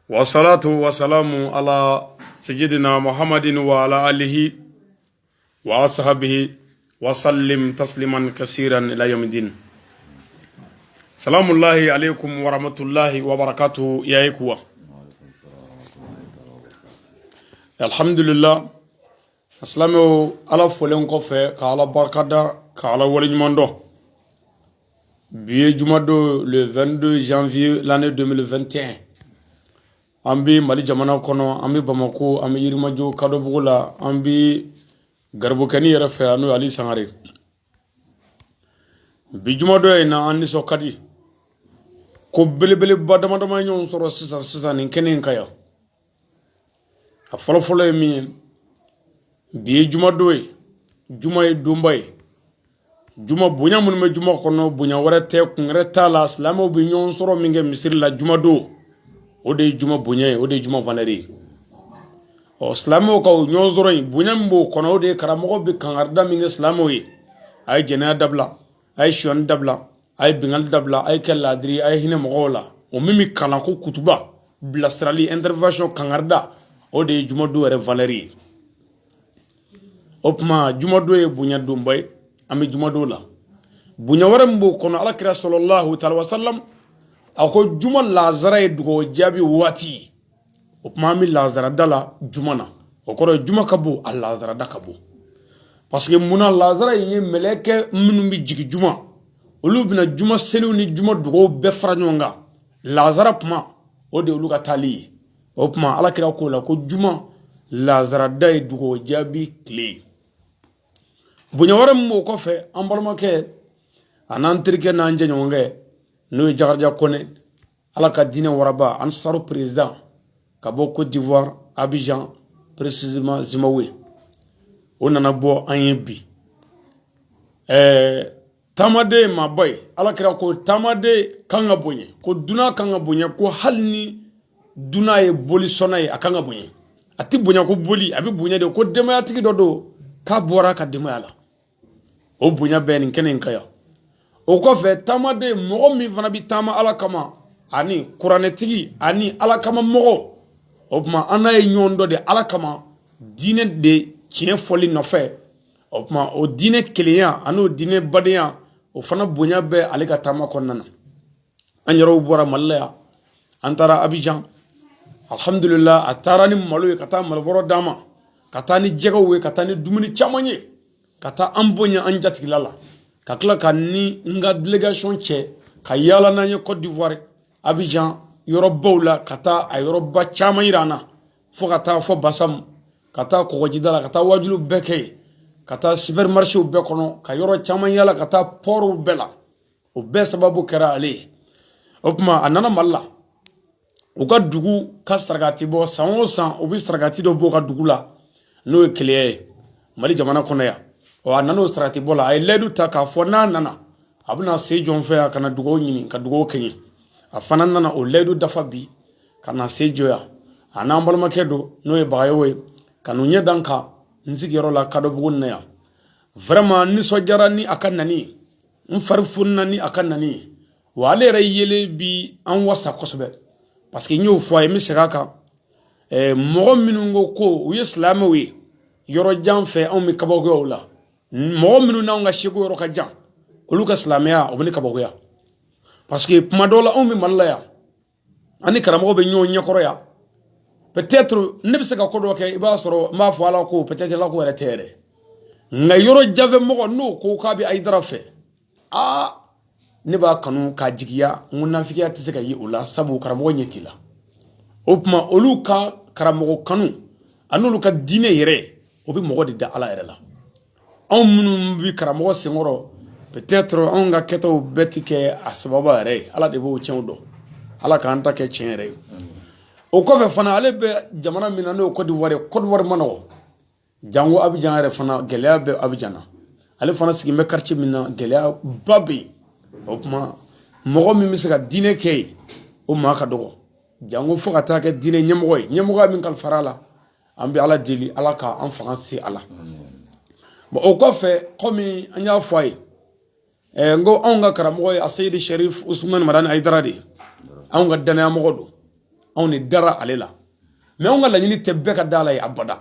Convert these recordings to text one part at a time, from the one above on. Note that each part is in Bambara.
والصلاة والسلام على سيدنا محمد وعلى آله وأصحابه وسلم تسليما كثيرا إلى يوم الدين. سلام الله عليكم ورحمة الله وبركاته يا إخوة. الحمد لله. Aslamo ala folen ko fe ka ala barkada ka ala woliñmando biye jumado le 22 janvier l'année 2021 ambi mali jamana kono ambi bamako ambi yirimajo kado bugula ambi garbu kani yara fe anu ali sangare bi jumado ina anni sokadi ko belebele badama dama nyon soro sisa nin kenen kaya a folo mi biye juma doye juma dumbay juma bunya mun me juma kono bunya warate kungreta la islamo bi nyon soro minge misiri la juma do ode juma bunya ode juma vaneri o islamo ko nyon soro bunya mbo kono ode karamo bi kangarda minge islamo yi ay jena dabla ay shon dabla ay bingal dabla ay kelladri ay hine mogola o mimi kala ko kutuba blastrali intervention kangarda ode juma do re valeri opma jumado e bunya dumbay ami jumado la bunya waram bo kono ala kira sallallahu ta'ala wasallam ako juma lazara e dugo jabi wati opma mi lazara dala jumana okoro juma kabo al lazara dakabo parce que muna lazara yi meleke minu bi jigi juma olu bina juma selu ni juma dugo be faranyonga lazara pma o de olu ka tali opma ala kira ko la ko juma lazara dai dugo jabi kle bunya waram mo ko fe ambalma ke anantrike na anje nyonge no jagarja kone ala ka dine waraba ansaru président ka bo Côte d'Ivoire Abidjan précisément Zimbabwe onana bo anyebi tamade maboy ala kira ko tamade kanga bonye ko duna kanga bonye ko halni duna e boli sonay akanga bonye ati bonya ko boli abi bonya de ko demaya tigi dodo ka bora ka demaya la o bonya ben kenen kaya o ko fe tamade mo mi fana bi tama ala kama ani qur'anetigi ani ala kama mo o ma anaye nyondo de ala kama dine de tien foli no fe o ma o dine keleya ano dine badeya o fana bonya be ale ka tama konnana anyaro bora mallaya antara Abidjan alhamdulillah atara ni malo kata malboro dama kata ni jegawe kata ni dumuni chamanye kata ambonya anjati lala kakla kanni nga delegation che kayala nanye Côte d'Ivoire Abidjan yorobawla kata ayoroba chamayirana fo kata fo basam kata ko jidala kata wajulu beke kata supermarché be kono kayoro chamayala kata poru bela o be sababu kera ale opma anana malla uga dugu kastargati bo sanwosan obi stragati do bo ka dugula no ekle mali jamana kono ya wa nano strati bola ay ledu ta ka fona nana abuna se jonfe kana dugo nyini ka dugo kenyi afana nana o ledu dafa bi kana se joya anambal makedo no e bayowe kanu nyedanka nzigero la kado bugun na ya vraiment ni sojara ni akanani mfarfunna ni akanani wale rayele bi an wasa kosobe parce que ñew foy mi segaka mo minungo ko wi islamawi yoro janfe on mi kabogo la mo minu na nga shego yoro ka jan oluka islamia obni kabogo ya parce que madola on mi mallaya ani karamo be ñoo ñakoro ya peut-être ne bisa ka ko do ke iba soro ma fo ala ko peut-être la ko retere nga yoro jave mo no ko ka bi ay darafe ne ba kanu ka jigiya munafikiya tise ka yi ula sabu karamo nyetila opma oluka karamo kanu anulu ka dine yere obi mo de da ala yere la on munu bi karamo sengoro peut-être on ga keto betike asbaba yere ala de bo chendo ala ka anta ke chenre o ko fe fana ale be jamana minano Côte d'Ivoire mano jango Abidjan yere fana gelea be Abidjana ale fana sigi me quartier minna gelea babi opma mogo mi misika dine ke o ma ka dogo jango fo ka ta ke dine nyemogo min kal farala ambi ala deli ala ka en français ala bo o ko fe komi anya foy ngo onga karamogo Asayid Sharif Ousmane Madani Aidara de onga dana mogodo anw de dara ale la mais anw ka laɲini tɛ bɛɛ ka da la ye abada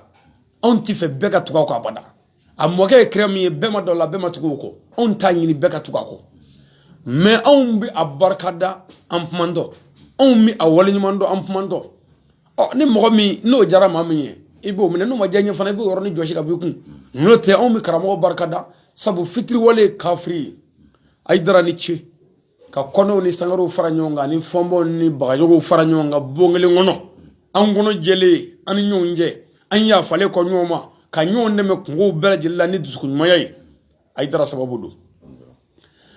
anw tɛ fɛ bɛɛ ka tugu a kɔ abada a mɔkɛ ye kira min ye bɛɛ ma dɔ la bɛɛ ma tugu o kɔ anw t'a ɲini bɛɛ ka tugu a kɔ mais anw bɛ a barikada an kumantɔ anw bɛ a waleɲuman dɔn an kumantɔ ni mɔgɔ min n'o jara maa min ye i b'o minɛ n'o ma diya n ye fana i b'o yɔrɔnin jɔsi ka b'i kun n'o tɛ anw bɛ karamɔgɔ barikada sabu fitiriwale ye kafiri ye Haidara ni ce ka kɔnɔw ni sangarow fara ɲɔgɔn kan ni fɔnbɔw ni bagajogow fara ɲɔgɔn kan bon kelen kɔnɔ an kɔnɔ jɛlen an ni ɲɔgɔn cɛ an yafalen kɔ ɲɔgɔn ma ka ɲɔgɔn dɛmɛ kungow bɛɛ lajɛlen la ni dusukuɲumanya ye Haidara sababu don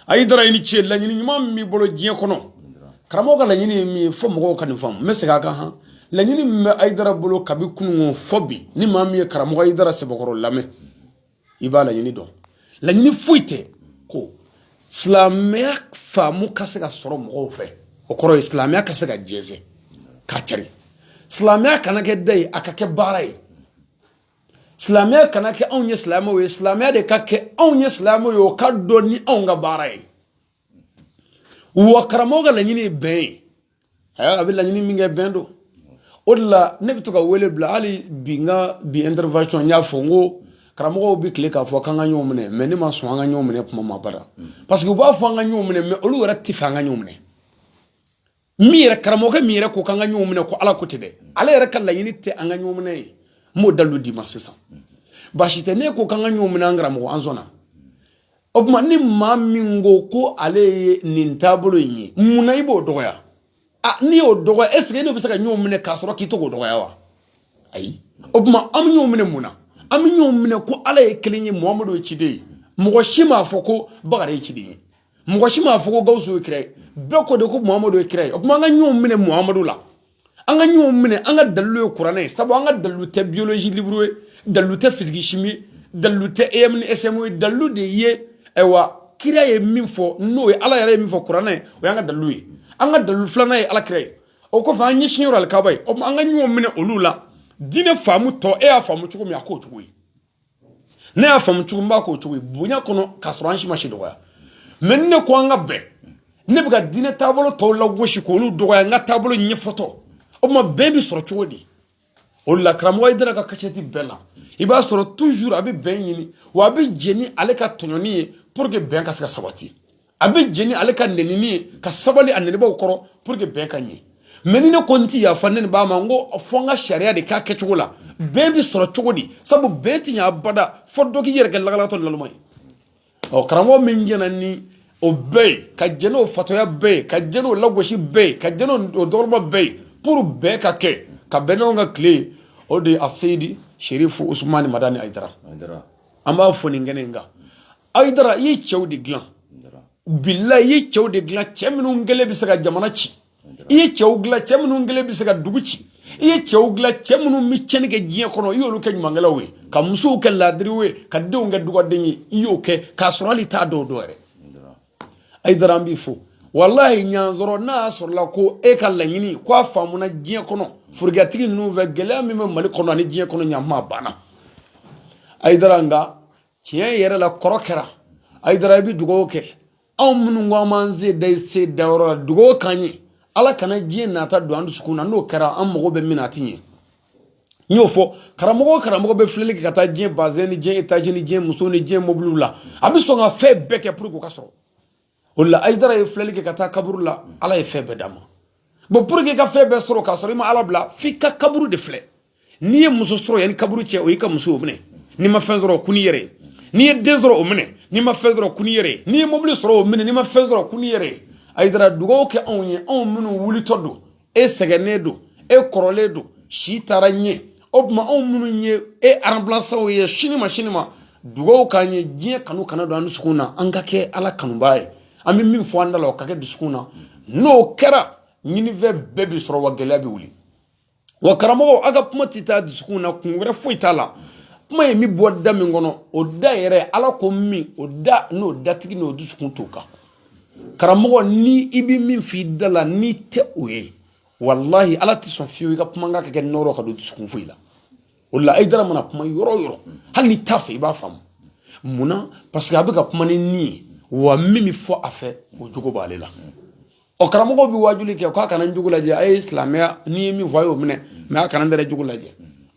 Haidara i ni ce laɲini ɲuman min b'i bolo diɲɛ kɔnɔ karamɔgɔ ka laɲini ye min ye fɔ mɔgɔw ka nin faamu n bɛ segin a kan han laɲini min bɛ Haidara bolo kabi kunungo fɔ bi ni maa min ye karamɔgɔ Haidara sɛbɛkɔrɔ lamɛn i b'a laɲini dɔn laɲini foyi tɛ ko silamɛya faamu ka se ka sɔrɔ mɔgɔw fɛ o kɔrɔ ye silamɛya ka se ka jɛnsɛn k'a cari silamɛya kana kɛ da ye a ka kɛ baara ye silamɛya kana kɛ anw ye silamɛw ye silamɛya de ka kɛ anw ye silamɛw ye o ka dɔn ni anw ka baara ye wa karamɔgɔ ka laɲini ye bɛn ye a bɛ laɲini min kɛ bɛn don o de la ne bɛ to ka wele bila hali bi n ka bi intervention n y'a fɔ n ko karamɔgɔw bɛ tile k'a fɔ k'an ka ɲɔgɔn minɛ mais ne ma sɔn an ka ɲɔgɔn minɛ kuma ma bada parce que u b'a fɔ an ka ɲɔgɔn minɛ mais olu yɛrɛ tɛ fɛ an ka ɲɔgɔn minɛ min yɛrɛ karamɔgɔ min yɛrɛ ko k'an ka ɲɔgɔn minɛ ko ala ko tɛ dɛ ale yɛrɛ ka laɲini tɛ an ka ɲɔgɔn minɛ ye n b'o dalu d'i ma sisan baasi tɛ ne ko k'an ka ɲɔgɔn minɛ an karamɔgɔ an sɔnna o tuma ni maa min ko ale ye nin taabolo in ye munna i b'o dɔgɔya n'i y'o dɔgɔya est ce que ne bɛ se ka ɲɔgɔn minɛ k'a sɔrɔ k'i to k'o dɔgɔya wa ayi o tuma an bɛ ɲɔgɔn minɛ mun na an bɛ ɲɔgɔn minɛ ko ala ye kelen ye muhamadu ye ciden ye mɔgɔ si m'a fɔ ko bakari ye ciden ye mɔgɔ si m'a fɔ ko gawusu ye kira ye bɛɛ ko de ko muhamadu ye kira ye o tuma an ka ɲɔgɔn minɛ muhamadu la an ka ɲɔgɔn minɛ an ka dalilu ye kuranɛ ye sabu an ka dalilu tɛ biologie libre ye dalilu tɛ physique chimie ye dalilu tɛ EM ni SM ye dalilu de ye ayiwa kira ye min fɔ n'o ye ala yɛrɛ ye min fɔ kuranɛ o y'an ka dalilu ye an ka dalilu filanan ye ala kira ye o kɔfɛ an ɲɛsin yɔrɔ alikaba ye o tuma an ka ɲɔgɔn minɛ olu la diinɛ faamu tɔ e y'a faamu cogo min a k'o cogo ye ne y'a faamu cogo min b'a k'o cogo ye bonya kɔnɔ k'a sɔrɔ an si ma si dɔgɔya mais ne ko an ka bɛn ne bɛ ka diinɛ taabolo tɔw lagosi k'olu dɔgɔya n ka taabolo ɲɛfɔtɔ o tuma bɛn bɛ sɔrɔ cogo di o de la karamɔgɔ Haidara ka kasɛti bɛɛ la i b'a sɔrɔ toujours a bɛ bɛn ɲini wa a bɛ jɛ ni ale ka tɔɲɔni ye pour que bɛn ka se ka sabati a bɛ jɛ ni ale ka nɛnini ye ka sabali a nɛnibaaw kɔrɔ pour que bɛn ka ɲɛ mais ni ne ko n ti yafa ne b'a ma n ko fɔ n ka sariya de k'a kɛcogo la bɛn bɛ sɔrɔ cogo di sabu bɛn ti ɲɛ abada fɔ dɔ k'i yɛrɛ kɛ lagalatɔ laluma ye karamɔgɔ min jɛna ni o bɛɛ ye ka jɛ n'o fatɔya bɛɛ ye ka jɛ n'o lagosi bɛɛ ye ka jɛ n'o dɔgɔrɔba bɛɛ ye pour bɛn ka kɛ ka bɛn n'anw ka tile ye o de ye a seyidi sherifu usumani madani Haidara an b'a fɔ nin kɛnɛ in kan Haidara i ye cɛw de dilan bilahi i ye cɛw de dilan cɛ minnu kɛlen bɛ se ka jamana ci i ye cɛw dilan cɛ minnu kɛlen bɛ se ka dugu ci i ye cɛw dilan cɛ minnu bɛ tiɲɛni kɛ diɲɛ kɔnɔ i y'olu kɛ ɲumankɛlaw ye ka musow kɛ laadiriw ye ka denw kɛ dugawuden ye i y'o kɛ k'a sɔrɔ hali t'a dɔw dɔ yɛrɛ Haidara an b'i fo walahi ɲansɔrɔ n'a y'a sɔrɔla ko e ka laɲini ko a faamuna diɲɛ kɔnɔ forokiyatigi ninnu fɛ gɛlɛya min bɛ Mali kɔnɔ ani diɲɛ kɔnɔ ɲankuma banna Haidara nka tiɲɛ yɛrɛ la kɔrɔ kɛra Haidara i bɛ dugawu kɛ anw minnu ko an b'an se dayɔrɔ la dugawu k'an ye ala kana diɲɛ nata don an dusukun na n'o kɛra an mago bɛ min na a ti ɲɛ n y'o fɔ karamɔgɔ bɛ filɛli kɛ ka taa diɲɛ bazɛn ni diɲɛ etazi ni diɲɛ muso ni diɲɛ mobiliw la a bɛ sɔn ka fɛn bɛɛ kɛ pour que o ka sɔrɔ o la Haidara ye filɛli kɛ ka taa kaburu la ala ye fɛn bɛɛ d'a ma bon pour que i ka fɛn bɛɛ sɔrɔ k'a sɔrɔ i ma ala bila f'i ka kaburu de filɛ n'i ye muso sɔrɔ yanni kaburu cɛ o y'i ka muso o minɛ n'i ma fɛn sɔrɔ kun n'i yɛrɛ ye n'i ye den sɔrɔ o minɛ n'i ma fɛn sɔrɔ kun n'i yɛrɛ ye n'i ye mobili sɔrɔ o minɛ n'i ma fɛn sɔrɔ kun n'i yɛrɛ ye Haidara dugawu kɛ anw ye anw minnu wulitɔ don e sɛgɛnnen don e kɔrɔlen don si taara ɲɛ o tuma anw minnu ye e remplaçants ye sini ma dugawu k'an ye diɲɛ kanu kana don an dusukun na an ka kɛ ala kanubaa ye an bɛ min fɔ an da la o ka kɛ dusukun na n'o kɛra ɲinifɛn bɛɛ bɛ sɔrɔ wa gɛlɛya bɛ wuli wa karamɔgɔ aw ka kuma tɛ taa dusukun na kun wɛrɛ foyi t'a la kuma ye min bɔ da min kɔnɔ o da yɛrɛ ala ko min o da n'o datigi n'o dusukun t'o kan karamɔgɔ ni i bɛ min f'i da la n'i tɛ o ye walahi ala tɛ sɔn fiyewu i ka kumakan ka kɛ nɔrɔ ka don dusukun foyi la o la Haidara mana kuma yɔrɔ o yɔrɔ hali n'i t'a fɛ i b'a faamu munna parce que a bɛ ka kuma ni nin ye wa min bɛ fɔ a fɛ o jogo b'ale la o karamɔgɔ bi wajuli kɛ ko a kana jugu lajɛ a ye silamɛya n'i ye min fɔ a y'o minɛ mais a kana n dɛrɛ jugu lajɛ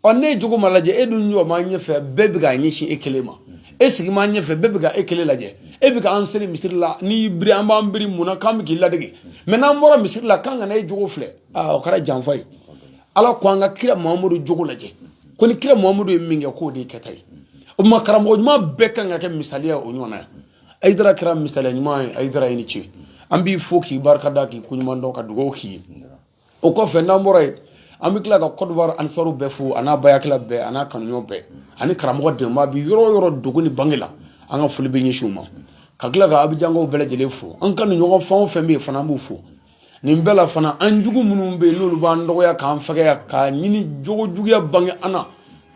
ɔ ne ye jugu ma lajɛ e dun jɔ ma ɲɛfɛ bɛɛ bɛ k'a ɲɛsin e kelen ma e sigi ma ɲɛfɛ bɛɛ bɛ ka e kelen lajɛ e bɛ ka an seri misiri la n'i biri an b'an biri mun na k'an bɛ k'i ladege mais n'an bɔra misiri la k'an kana e jogo filɛ o kɛra janfa ye ala ko an ka kira Muhamadu jogo lajɛ ko ni kira Muhamadu ye min kɛ k'o de ye kɛta ye o ma karamɔgɔ ɲuman bɛɛ kan ka kɛ misaliya o ɲɔgɔn na ye Ayidara kɛra misaliya ɲuman ye Ayidara ye ni ce an b'i fo k'i barikada k'i koɲuman dɔn ka dugawu k'i ye o kɔfɛ n'an bɔra yen an bɛ tila ka Côte d'Ivoire ansaru bɛɛ fo a n'a bayakila bɛɛ a n'a kanuɲɔgɔn bɛɛ ani karamɔgɔ dɛmɛbaa bi yɔrɔ o yɔrɔ dogo ni bange la an ka foli bɛ ɲɛsin u ma ka tila ka Abijankaw bɛɛ lajɛlen fo an kanuɲɔgɔn fɛn o fɛn bɛ yen fana an b'u fo nin bɛɛ la fana an jugu minnu bɛ yen n'olu b'an dɔgɔya k'an fɛgɛya k'a ɲini jogo juguya bange an na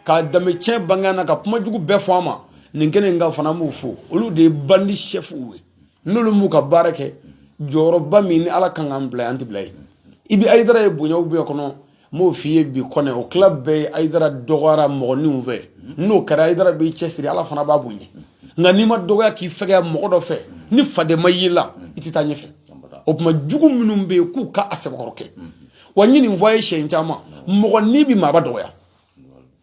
k'a danbe tiɲɛ bange an na ka kuma jugu bɛɛ fɔ an ma nin kɛnɛ in kan fana an b'u fo olu de ye bandi chefw ye n'olu m'u ka baara kɛ jɔyɔrɔba min ni ala kan k'an bila an tɛ bila ye i bɛ Ayidara ye bonyaw bɛɛ kɔnɔ n m'o f'i ye bi kɔnɛ o tila bɛɛ ye Ayidara dɔgɔyara mɔgɔninw fɛ n'o kɛra Ayidara b'i cɛsiri ala fana b'a bonya nka n'i ma dɔgɔya k'i fɛgɛya mɔgɔ dɔ fɛ ni faden ma y'i la i tɛ taa ɲɛfɛ o tuma jugu minnu bɛ yen k'u ka a sɛbɛkɔrɔ kɛ wa n ye nin fɔ a ye siɲɛ caman mɔgɔnin bɛ maaba dɔgɔya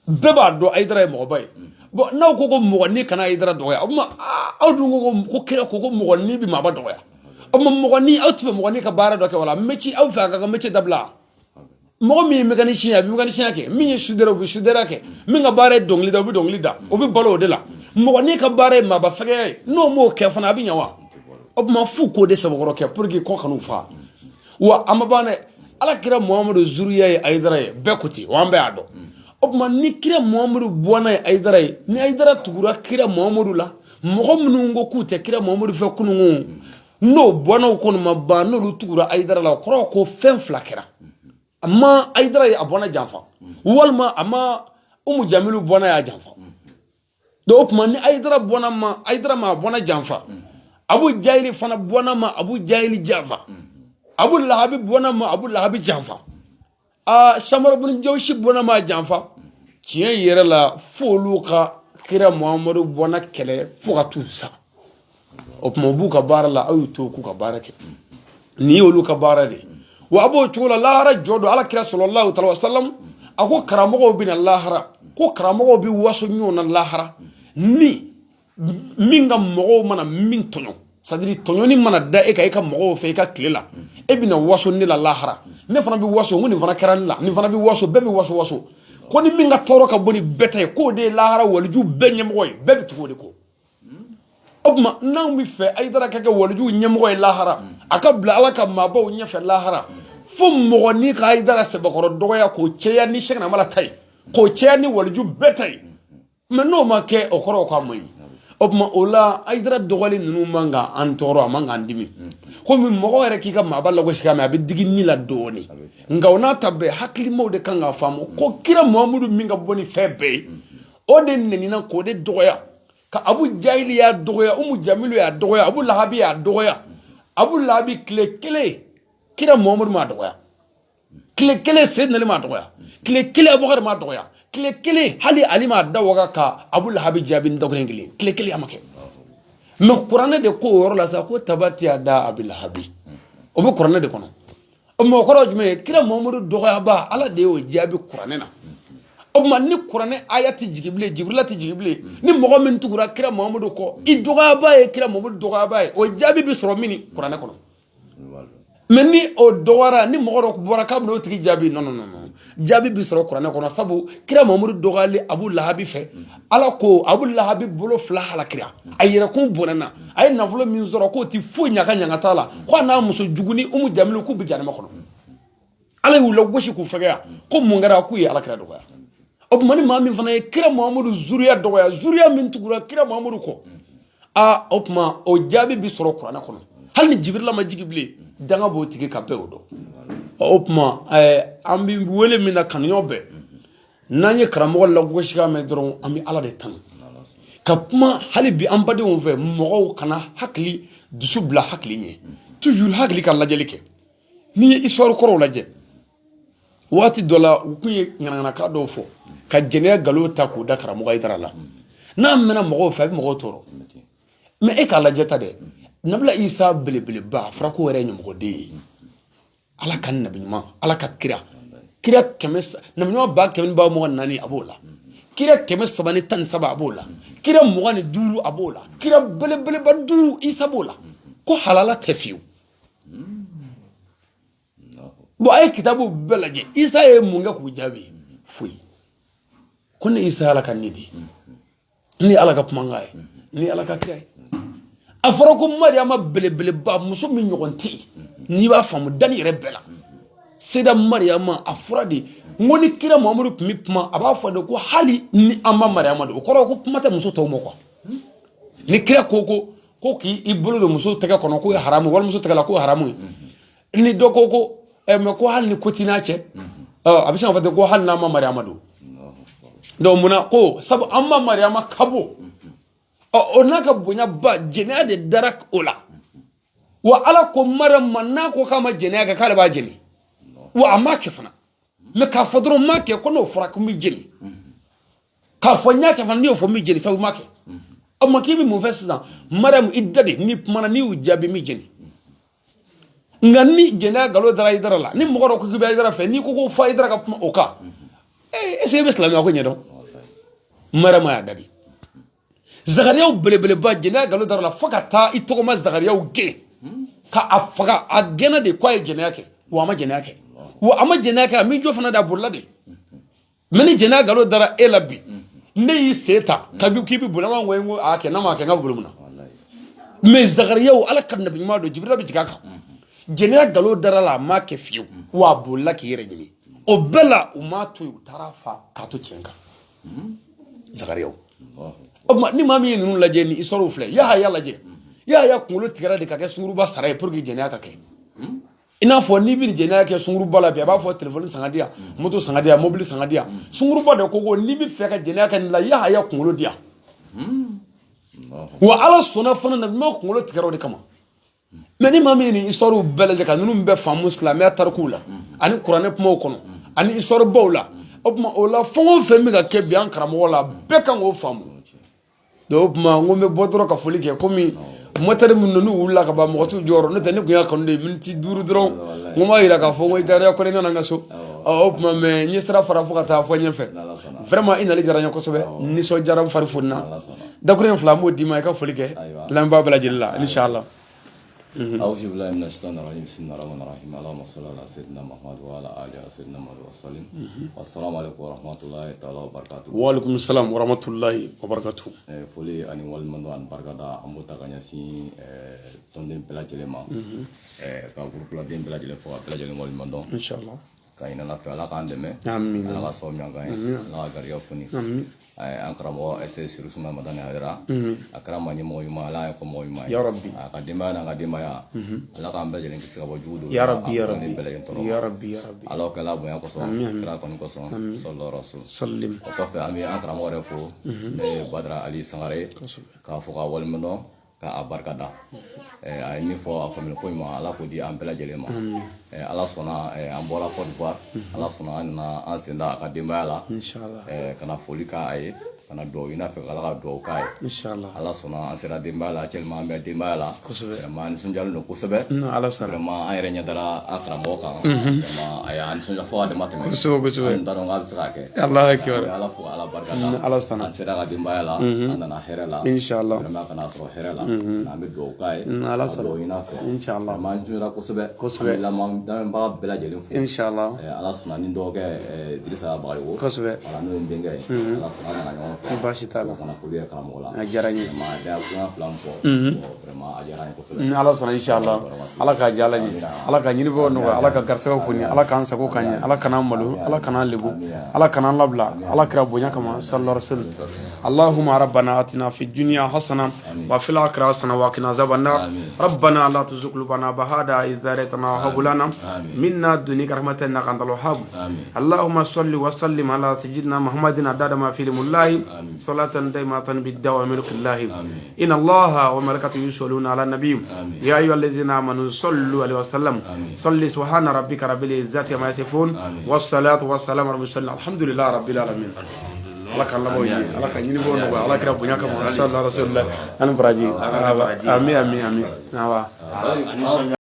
bɛɛ b'a dɔn Ayidara ye mɔgɔba ye bon n'aw ko ko mɔgɔnin kana Ayidara dɔgɔya o tuma aw dun ko kira ko mɔgɔnin bɛ maaba dɔgɔya o tuma mɔgɔnin aw tɛ fɛ mɔgɔnin ka baara dɔ kɛ wala métier aw fɛ a ka kɛ métier dabila mɔgɔ min ye mécanicien ye a bɛ mécanicien kɛ min ye soudeur o bɛ soudeur kɛ min ka baara ye dɔnkili da o bɛ dɔnkili da o bɛ balo o de la mɔgɔnin ka baara ye maaba fɛgɛya ye n'o m'o kɛ fana a bɛ ɲɛ wa o tuma f'u k'o de sɛbɛkɔrɔ kɛ pour que kɔ kan'u fa wa a ma ban dɛ ala kira Muhamadu zuriya ye Ayidara ye bɛɛ ko ten wa an bɛɛ y'a dɔn o tuma ni kira Muhamadu bɔnna ye Ayidara ye ni Ayidara tugura kira Muhamadu la mɔgɔ minnu ko k'u tɛ kira Muhamadu fɛ kununko n'o bɔnnaw kɔni ma ban n'olu tugura Ayidara la o kɔrɔ ko fɛn fila kɛra a ma Ayidara ye a bɔnna janfa walima a ma Umu Jamilu bɔnna y'a janfa donc o tuma ni Ayidara ma a bɔnna janfa Abu Jahili fana bɔnna ma Abu Jahili janfa Abu Lahabi bɔnna ma Abu Lahabi janfa Samara bin Jawshi bɔnna ma janfa tiɲɛ yɛrɛ la f'olu ka kira Muhamadu bɔnna kɛlɛ fo ka t'u sa o tuma u b'u ka baara la aw y'u to k'u ka baara kɛ nin ye olu ka baara de wa a b'o cogo la lahara jɔ don ala kira sallallahu alaihi wasallam a ko karamɔgɔw bɛ na lahara ko karamɔgɔw bɛ waso ɲɔgɔn na lahara ni min ka mɔgɔw mana min tɔɲɔ c'est-à-dire tɔɲɔni mana da e ka mɔgɔw fɛ i ka tile la e bɛna waso ne la lahara ne fana bɛ waso n ko nin fana kɛra ne la nin fana bɛ waso bɛɛ bɛ waso ko ni min ka tɔɔrɔ ka bɔ ni bɛɛ ta ye k'o de ye lahara waliju bɛɛ ɲɛmɔgɔ ye bɛɛ bɛ tugu o de kɔ o tuma n'anw bɛ fɛ Ayidara ka kɛ waliju ɲɛmɔgɔ ye lahara a ka bila ala ka maabaw ɲɛfɛ lahara fo mɔgɔnin ka Ayidara sɛbɛkɔrɔ dɔgɔya k'o cɛya ni Sɛki Amala ta ye k'o cɛya ni waliju bɛɛ ta ye mais n'o ma kɛ o kɔrɔ k'a ma ɲi o tuma o la Ayidara dɔgɔyali ninnu man kan an tɔɔrɔ a man kan dimi komi mɔgɔ yɛrɛ k'i ka maaba lagosi k'a mɛ a bɛ digi ni la dɔɔnin nka o n'a ta bɛɛ hakilimaw de kan k'a faamu ko kira Muhamadu min ka bɔ ni fɛn bɛɛ ye o de nɛnina k'o de dɔgɔya ka Abu Jahili y'a dɔgɔya Umu Jamilu y'a dɔgɔya Abu Lahabi y'a dɔgɔya Abu Lahabi tile kelen kira Muhamadu m'a dɔgɔya tile kelen Seydina Ali m'a dɔgɔya tile kelen Abubakar m'a dɔgɔya tile kelen hali Ali m'a da waga ka Abu Lahabi jaabi ni dɔgɔnin kelen tile kelen a ma kɛ mais kuranɛ de ko o yɔrɔ la sa ko tabati yada Abu Lahabi o bɛ kuranɛ de kɔnɔ o mɔgɔ kɔrɔ jumɛn ye kira Muhamadu dɔgɔyaba ala de y'o jaabi kuranɛ na o tuma ni kuranɛ aya tɛ jigin bilen Jibirila tɛ jigin bilen ni mɔgɔ min tugura kira Muhamadu kɔ i dɔgɔyaba ye kira Muhamadu dɔgɔyaba ye o jaabi bɛ sɔrɔ min kuranɛ kɔnɔ mais ni o dɔgɔyara ni mɔgɔ dɔ bɔra k'a bɛ n'o tigi jaabi non jaabi bɛ sɔrɔ kuranɛ kɔnɔ sabu kira Muhamadu dɔgɔyali Abu Lahabi fɛ ala ko Abu Lahabi bolo fila halakira a yɛrɛkun bɔnɛna a ye nafolo min sɔrɔ k'o tɛ foyi ɲaga t'a la ko a n'a muso juguni Umu Jamilu k'u bɛ janama kɔnɔ ala y'u lagosi k'u fɛgɛya ko mun kɛra k'u ye alakira dɔgɔya o tuma ni maa min fana ye kira Muhamadu zuriya dɔgɔya zuriya min tugura kira Muhamadu kɔ o tuma o jaabi bɛ sɔrɔ kuranɛ kɔnɔ hali ni Jibirila ma jigi bilen danga b'o tigi ka bɛɛ o dɔn o tuma an bɛ wele min na kanuɲɔgɔn bɛɛ n'an ye karamɔgɔ lagosi k'a mɛn dɔrɔn an bɛ ala de tanu ka kuma hali bi an badenw fɛ mɔgɔw kana hakili dusu bila hakili ɲɛ toujours hakili ka lajɛli kɛ n'i ye histoire kɔrɔw lajɛ waati dɔ la u tun ye ŋanaŋanakan dɔw fɔ ka jɛnɛya nkalon ta k'o da karamɔgɔ Ayidara la n'a mɛnna mɔgɔw fɛ a bɛ mɔgɔw tɔɔrɔ mais e k'a lajɛ ta dɛ Nabila Isa belebeleba a fɔra ko yɛrɛ ye ɲɛmɔgɔden ye ala kan nabi ma ala ka kira kemes nabi ma ba kemen ba mo nani abola kira kemes sabani tan saba abola kira mo ni duru abola kira bele ba duru isa bola ko halala tefiu bo ay kitabu belaje isa e munga ku jabi fui kunna isa ala kan nidi ni ala ka pumangaye ni ala ka kirai afara ko Mariama bele ba muso min ɲɔgɔn ni b'a faamu dani yɛrɛ bɛɛ la seda Mariama afura de ngoni kira Muhammadu tun bɛ kuma a b'a fɔ de ko hali ni an ma Mariama de o kɔrɔ ko kuma tɛ muso tɔw ma quoi ni kira ko k'i bolo don muso tɛgɛ kɔnɔ ko ye haramu wala muso tɛgɛ la ko haramu ye ni dɔ ko mais ko hali ni ko t'i n'a cɛ a bɛ se ka fɔ ten ko hali n'an ma Mariama don donc munna ko sabu an ma Mariama kabo o n'a ka bonya ba jɛnɛya de dara o la wa ala ko Mariama n'a ko k'a ma jɛnɛya kɛ k'ale b'a jɛni wa a m'a kɛ fana mais k'a fɔ dɔrɔn m'a kɛ ko n'o fɔra ko n bɛ jɛni k'a fɔ n y'a kɛ fana n'i y'o fɔ n bɛ jɛni sabu m'a kɛ o ma k'i bɛ mun fɛ sisan Mariama i da de ni kumana n'i y'u jaabi n bɛ jɛni nka ni jɛnɛya nkalon dara i dara la ni mɔgɔ dɔ ko k'i bɛ i dara fɛ n'i ko ko fɔ i dara ka kuma o kan est-ce que i bɛ silamɛya ko ɲɛdɔn Mariama y'a da de Zakariyaw belebeleba jɛnɛya nkalon dara la fo ka taa i tɔgɔma Zakariyaw gɛn ka a faga a gɛnna de k'a ye jɛnɛya kɛ wa a ma jɛnɛya kɛ wa a ma jɛnɛya kɛ a mi jɔ fana de a bolila de mais ni jɛnɛya nkalon dara e la bi ne y'i sen ta k'i bɛ boli an b'a fɔ ko a kɛ n'a ma kɛ n ka boli mun na mais Zakariyaw ala ka nabi ɲuman don Jibirila bɛ jigin a kan jɛnɛya nkalon dara la a ma kɛ fiyewu wa a bolila k'i yɛrɛ ɲini o bɛɛ la u m'a to yen u taara fa k'a to tiɲɛ kan Zakariyaw o tuma ni maa min ye ninnu lajɛ ni histoire filɛ Yahaya lajɛ Yahaya kunkolo tigɛra de ka kɛ sunguruba sara ye pour que jɛnɛya ka kɛ i n'a fɔ n'i bɛ nin jɛnɛya kɛ sunguruba la bi a b'a fɔ téléphone san ka di yan moto san ka di yan mobili san ka di yan sunguruba de ko n'i bɛ fɛ ka jɛnɛya kɛ nin la Yahaya kunkolo di yan wa ala sɔnna fana na ɲuman kunkolo tigɛra o de kama mais ni maa min ye nin histoire bɛɛ lajɛ ka ninnu bɛɛ faamu silamɛya tarikuw la ani kuranɛ kumaw kɔnɔ ani histoire baw la o tuma o la fɛn o fɛn bɛ ka kɛ bi an karamɔgɔ la bɛɛ kan k'o faamu donc o tuma n ko n bɛ bɔ dɔrɔn ka foli kɛ komi motɛri minnu n'u wulila ka ban mɔgɔ t'u jɔyɔrɔ n'o tɛ ne tun y'a kanu de miniti 5 dɔrɔn n ko n b'a yira k'a fɔ n ko Italia ko ne nana n ka so o tuma mais n ye sira fara fo ka taa fɔ ɲɛfɛ vraiment i nali diyara n ye kosɛbɛ nisɔndiyara n fari fonina dakuruɲɛ 2 n b'o d'i ma i ka foli kɛ lamɛnbaa bɛɛ lajɛlen la inchallah أعوذ بالله من الشيطان الرجيم بسم الله الرحمن الرحيم اللهم صل على سيدنا محمد وعلى آله سيدنا محمد وسلم والسلام عليكم ورحمة الله تعالى وبركاته وعليكم السلام ورحمة الله وبركاته فولي أني والمن وان بركاته أموتا كنيسي تندين بلا جلما كابور بلا دين بلا جلما فوا بلا جلما والمن إن شاء الله كاينا نافع على كاندمه آمين على صوم يوم كاين على غريا فني أنكرم وأساس رسوم مدن هذرا أكرم أني مويما لا يكون مويما يا ربي أقدم أنا أقدم يا الله كان بجلين كسر وجوده يا ربي يا ربي يا ربي يا ربي الله كلا بيا كسر كلا كون كسر صلى الله رسول سلم وكفى أمي أنكرم ورفو بدر علي سعري كافوكا والمنو كأبركدا أمي فو أفهم الكويما الله كودي أم بلا جلما الله صنع أم بولا كودبار الله صنع أن أنسندا أقدم يا إن شاء الله كنا فوليكا أي kana do ina fe kala do kai inshallah ala sona ansera dimbala chelma me dimbala man sunjal no kusebe ala sara ma ayre nyadara akra moka ma aya an sunja fo de matme kusube ndaro ngal srake allah akbar ala fu ala barka ala sana ansera dimbala andana herela inshallah ma kana so herela na me do kai ala sara do ina fe inshallah man sunja kusebe la mam dam bala bela jelin fu inshallah ala sona ni do ke dirisa bayo kusube ala no bengai ala sona na baasi tala kana kuliya karamola jarani ma da kuna flam ko vraiment ajarani ko sebe ala sana inshallah ala ka jalani ala ka nyini bo no ala ka garsago funi ala ka ansa ko kanya ala kana malu ala kana lebu ala kana labla ala kira bonya kama sallallahu rasul allahumma rabbana atina fid dunya hasana wa fil akhirati hasana wa qina azaban nar rabbana la tuzigh qulubana ba'da idh hadaytana wa hab lana minna dunika rahmatan innaka antal wahhab allahumma salli wa sallim ala sayyidina muhammadin adada ma fi lillahi صلاة دائمة بالدوام ملك الله إن الله وملائكته يصلون على النبي يا أيها الذين آمنوا صلوا عليه وسلم صلي سبحان ربك رب العزة عما يصفون والصلاة والسلام على المرسلين الحمد لله رب العالمين الله كان الله بوجي الله كان ينبون الله كرب بنياك ما شاء الله رسول الله أنا براجي آمين آمين آمين